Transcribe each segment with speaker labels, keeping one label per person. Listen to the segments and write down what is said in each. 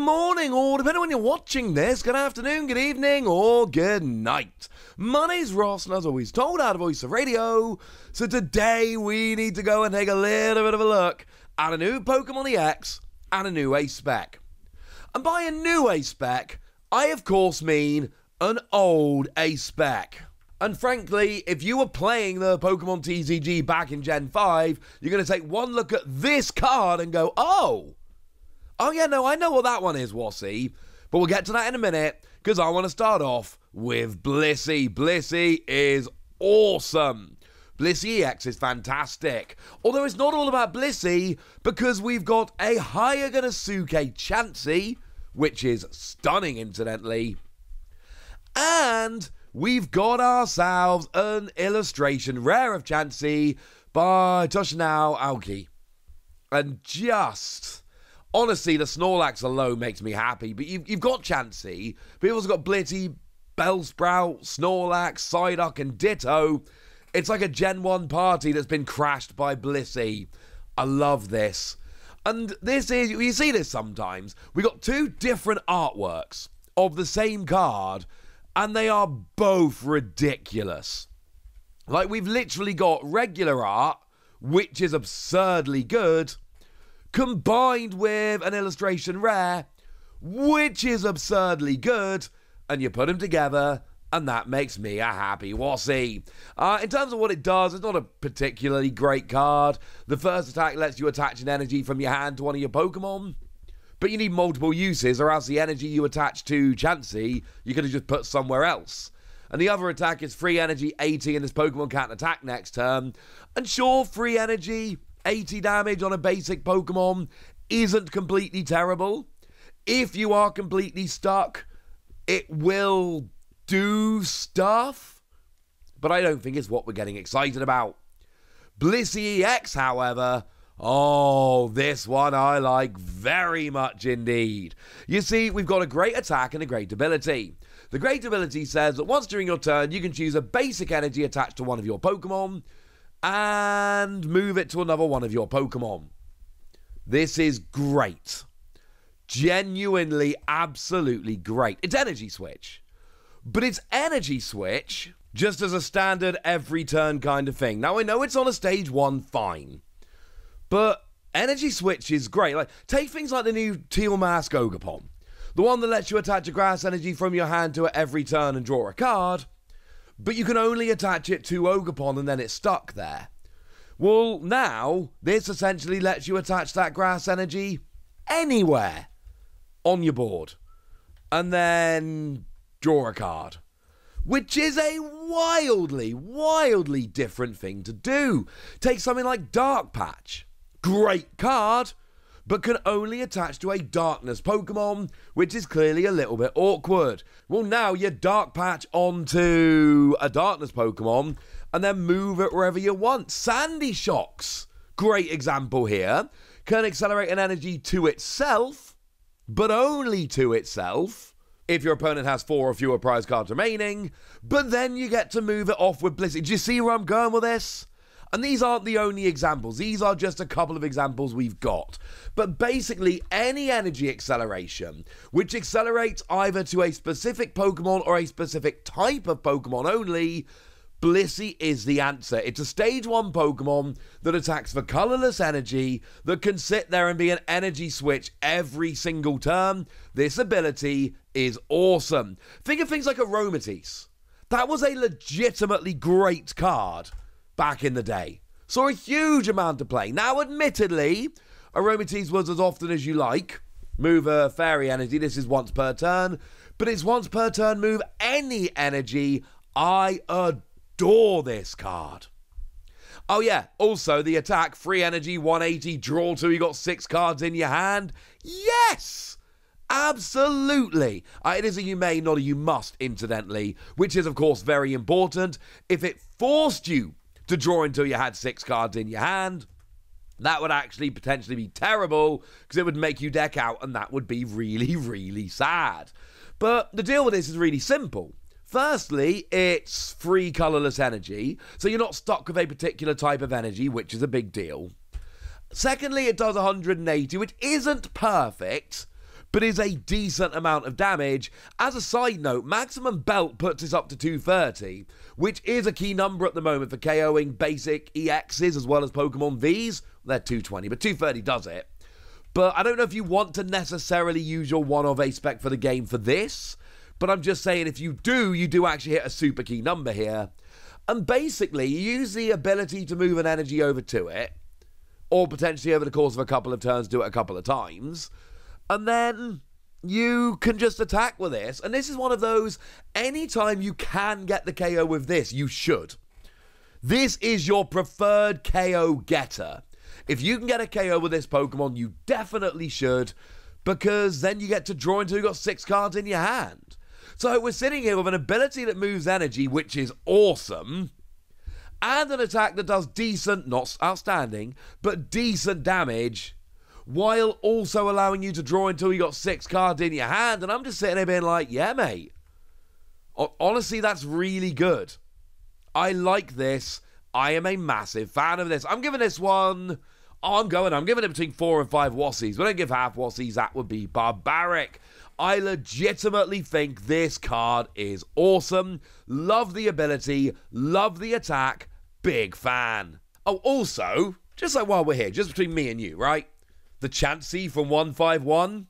Speaker 1: morning, or depending on when you're watching this, good afternoon, good evening, or good night. My name's Ross, and as always told, out of Voice of Radio. So today we need to go and take a little bit of a look at a new Pokémon EX and a new Ace Spec. And by a new Ace Spec, I of course mean an old Ace Spec. And frankly, if you were playing the Pokémon TCG back in Gen 5, you're going to take one look at this card and go, oh yeah, no, I know what that one is, Wassy. But we'll get to that in a minute, because I want to start off with Blissey. Blissey is awesome. Blissey EX is fantastic. Although it's not all about Blissey, because we've got a Hayaganosuke Chansey, which is stunning, incidentally. And we've got ourselves an illustration rare of Chansey by Toshinao Aoki. And just... honestly, the Snorlax alone makes me happy, but you've got Chansey, but you've also got Blissey, Bellsprout, Snorlax, Psyduck, and Ditto. It's like a Gen 1 party that's been crashed by Blissey. I love this. And this is, you see this sometimes, we got two different artworks of the same card, and they are both ridiculous. Like, we've literally got regular art, which is absurdly good, combined with an illustration rare, which is absurdly good, and you put them together, and that makes me a happy Wassy. In terms of what it does, it's not a particularly great card. The first attack lets you attach an energy from your hand to one of your Pokemon, but you need multiple uses, or else the energy you attach to Chansey, you could have just put somewhere else. And the other attack is free energy 80, and this Pokemon can't attack next turn. And sure, free energy 80 damage on a basic Pokemon isn't completely terrible. If you are completely stuck, it will do stuff, but I don't think it's what we're getting excited about. Blissey EX, however, oh, this one I like very much indeed. You see, we've got a great attack and a great ability. The great ability says that once during your turn, you can choose a basic energy attached to one of your Pokemon, and move it to another one of your Pokemon. This is great. Genuinely, absolutely great. It's Energy Switch. But it's Energy Switch just as a standard every turn kind of thing. Now, I know it's on a stage 1, fine. But Energy Switch is great. Like, take things like the new Teal Mask Ogapon. The one that lets you attach a grass energy from your hand to it every turn and draw a card. But you can only attach it to Ogapon and then it's stuck there. Well, now, this essentially lets you attach that grass energy anywhere on your board. And then draw a card. Which is a wildly, wildly different thing to do. Take something like Dark Patch. Great card, but can only attach to a Darkness Pokemon, which is clearly a little bit awkward. Well, now you Dark Patch onto a Darkness Pokemon, and then move it wherever you want. Sandy Shocks, great example here, can accelerate an energy to itself, but only to itself, if your opponent has 4 or fewer prize cards remaining, but then you get to move it off with Blissey. Do you see where I'm going with this? And these aren't the only examples. These are just a couple of examples we've got. But basically, any energy acceleration, which accelerates either to a specific Pokemon or a specific type of Pokemon only, Blissey is the answer. It's a stage 1 Pokemon that attacks for colorless energy, that can sit there and be an energy switch every single turn. This ability is awesome. Think of things like Aromatisse. That was a legitimately great card back in the day. Saw a huge amount of play. Now, admittedly, Aromatisse was as often as you like. Move a fairy energy. This is once per turn. But it's once per turn move any energy. I adore this card. Oh yeah, also the attack, free energy, 180, draw 2, you got 6 cards in your hand. Yes! Absolutely. It is a you may, not a you must, incidentally, which is, of course, very important. If it forced you to draw until you had 6 cards in your hand, that would actually potentially be terrible, because it would make you deck out, and that would be really, really sad. But the deal with this is really simple. Firstly, it's free colorless energy, so you're not stuck with a particular type of energy, which is a big deal. Secondly, it does 180, which isn't perfect, but is a decent amount of damage. As a side note, maximum belt puts us up to 230, which is a key number at the moment for KOing basic EXs as well as Pokemon Vs. They're 220, but 230 does it. But I don't know if you want to necessarily use your one of Ace Spec for the game for this, but I'm just saying if you do actually hit a super key number here. And basically, you use the ability to move an energy over to it, or potentially over the course of a couple of turns do it a couple of times, and then you can just attack with this. And this is one of those, anytime you can get the KO with this, you should. This is your preferred KO getter. If you can get a KO with this Pokemon, you definitely should, because then you get to draw until you've got 6 cards in your hand. So we're sitting here with an ability that moves energy, which is awesome, and an attack that does decent, not outstanding, but decent damage, while also allowing you to draw until you got 6 cards in your hand. And I'm just sitting there being like, yeah, mate. Honestly, that's really good. I like this. I am a massive fan of this. I'm giving this one... I'm giving it between 4 and 5 Wassies. We don't give half Wassies. That would be barbaric. I legitimately think this card is awesome. Love the ability. Love the attack. Big fan. Oh, also, just like while we're here, just between me and you, right? The Chansey from 151.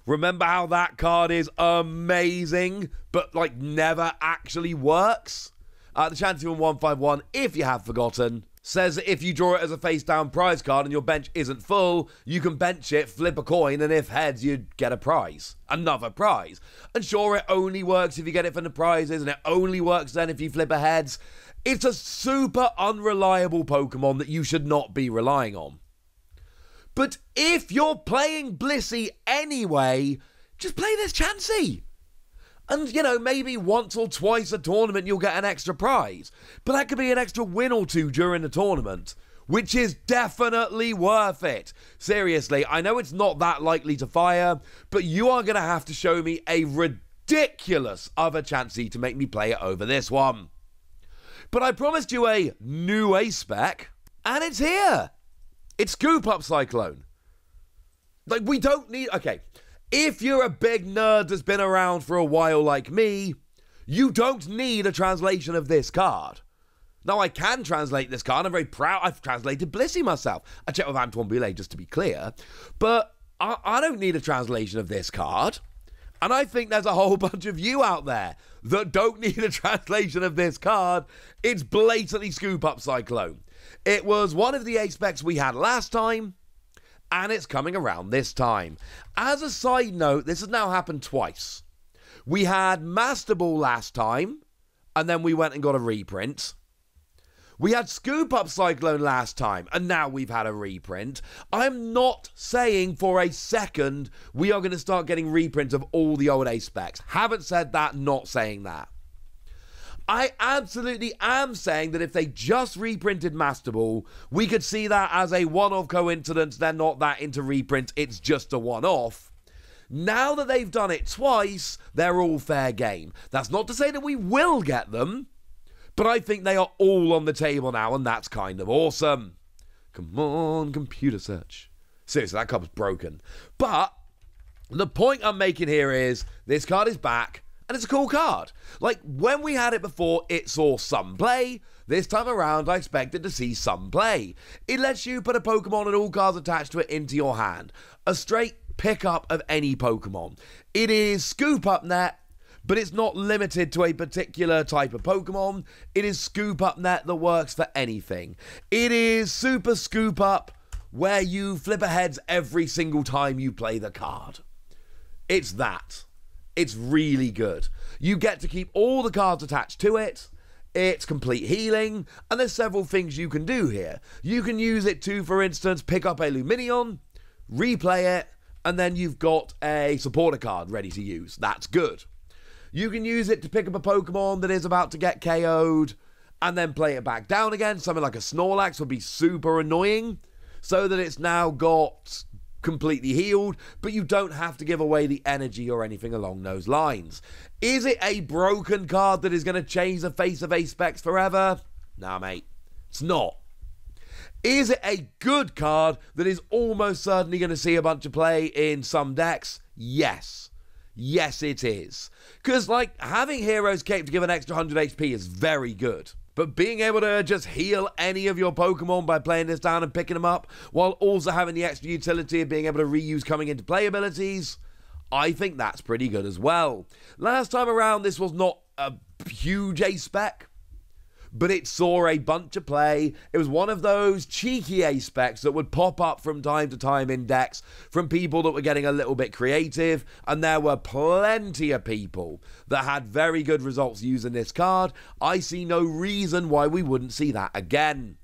Speaker 1: Remember how that card is amazing, but like never actually works? The Chansey from 151, if you have forgotten, says that if you draw it as a face-down prize card and your bench isn't full, you can bench it, flip a coin, and if heads, you get a prize. Another prize. And sure, it only works if you get it from the prizes, and it only works then if you flip a heads. It's a super unreliable Pokemon that you should not be relying on. But if you're playing Blissey anyway, just play this Chansey. And, you know, maybe once or twice a tournament you'll get an extra prize. But that could be an extra win or two during the tournament, which is definitely worth it. Seriously, I know it's not that likely to fire, but you are going to have to show me a ridiculous other Chansey to make me play it over this one. But I promised you a new Ace Spec, and it's here. It's Scoop Up Cyclone. Like, we don't need... Okay, if you're a big nerd that's been around for a while like me, you don't need a translation of this card. Now, I can translate this card. I'm very proud. I've translated Blissey myself. I checked with Antoine Boulet, just to be clear. But I don't need a translation of this card. And I think there's a whole bunch of you out there that don't need a translation of this card. It's blatantly Scoop Up Cyclone. It was one of the Ace Specs we had last time, and it's coming around this time. As a side note, this has now happened twice. We had Master Ball last time, and then we went and got a reprint. We had Scoop Up Cyclone last time, and now we've had a reprint. I'm not saying for a second we are going to start getting reprints of all the old Ace Specs. Haven't said that, not saying that. I absolutely am saying that if they just reprinted Master Ball, we could see that as a one-off coincidence. They're not that into reprints, it's just a one-off. Now that they've done it twice, they're all fair game. That's not to say that we will get them, but I think they are all on the table now, and that's kind of awesome. Come on, computer search. Seriously, that card's broken. But the point I'm making here is this card is back, and it's a cool card. Like, when we had it before, it saw some play. This time around, I expected to see some play. It lets you put a Pokemon and all cards attached to it into your hand. A straight pickup of any Pokemon. It is Scoop Up Net, but it's not limited to a particular type of Pokemon. It is Scoop Up Net that works for anything. It is Super Scoop Up, where you flip a heads every single time you play the card. It's that. It's really good. You get to keep all the cards attached to it. It's complete healing, and there's several things you can do here. You can use it to, for instance, pick up a Luminion, replay it, and then you've got a supporter card ready to use. That's good. You can use it to pick up a Pokemon that is about to get KO'd, and then play it back down again. Something like a Snorlax would be super annoying, so that it's now got completely healed, but you don't have to give away the energy or anything along those lines. Is it a broken card that is going to change the face of Ace Specs forever? Nah, mate. It's not. Is it a good card that is almost certainly going to see a bunch of play in some decks? Yes. Yes, it is. Because, like, having Hero's Cape to give an extra 100 HP is very good. But being able to just heal any of your Pokemon by playing this down and picking them up, while also having the extra utility of being able to reuse coming into play abilities, I think that's pretty good as well. Last time around, this was not a huge Ace Spec, but it saw a bunch of play. It was one of those cheeky Ace Specs that would pop up from time to time in decks from people that were getting a little bit creative, and there were plenty of people that had very good results using this card. I see no reason why we wouldn't see that again.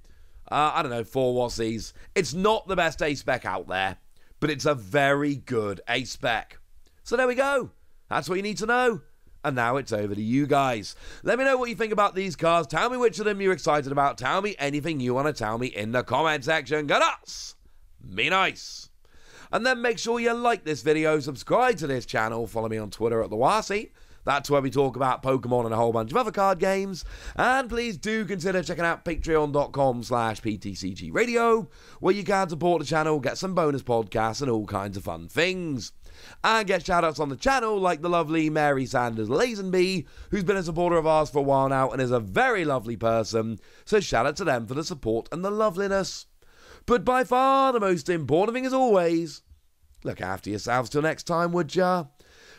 Speaker 1: I don't know, 4 Wassies. It's not the best Ace Spec out there, but it's a very good Ace Spec. So there we go. That's what you need to know. And now it's over to you guys. Let me know what you think about these cards. Tell me which of them you're excited about. Tell me anything you want to tell me in the comment section. Go nuts! Be nice. And then make sure you like this video, subscribe to this channel, follow me on Twitter at @TheWassie. That's where we talk about Pokemon and a whole bunch of other card games. And please do consider checking out patreon.com/PTCG Radio, where you can support the channel, get some bonus podcasts and all kinds of fun things. And get shoutouts on the channel like the lovely Mary Sanders Lazenby, who's been a supporter of ours for a while now and is a very lovely person, so shout out to them for the support and the loveliness. But by far the most important thing as always, look after yourselves till next time, would ya?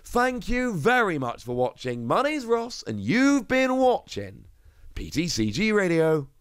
Speaker 1: Thank you very much for watching. My name's Ross and you've been watching PTCG Radio.